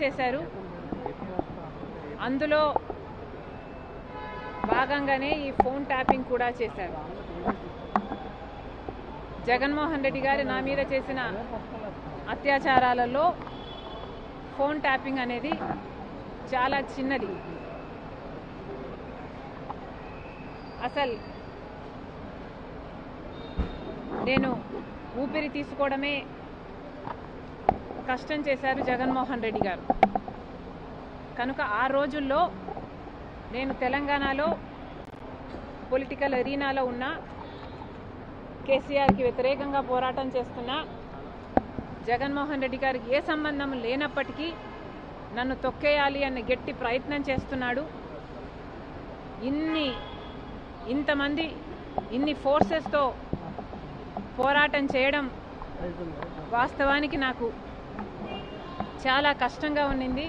చేశారు. అందులో భాగంగానే ఈ ఫోన్ ట్యాపింగ్ కూడా చేశారు. జగన్మోహన్ రెడ్డి గారు నా మీద చేసిన అత్యాచారాలలో ఫోన్ ట్యాపింగ్ అనేది చాలా చిన్నది. అసలు నేను ఊపిరి తీసుకోవడమే కష్టం చేశారు జగన్మోహన్ రెడ్డి గారు. కనుక ఆ రోజుల్లో నేను తెలంగాణలో పొలిటికల్ అరీనాలో ఉన్న కేసీఆర్కి వ్యతిరేకంగా పోరాటం చేస్తున్న జగన్మోహన్ రెడ్డి గారికి ఏ సంబంధం లేనప్పటికీ నన్ను తొక్కేయాలి అన్న గట్టి ప్రయత్నం చేస్తున్నాడు. ఇంతమంది ఇన్ని ఫోర్సెస్తో పోరాటం చేయడం వాస్తవానికి నాకు చాలా కష్టంగా ఉండింది.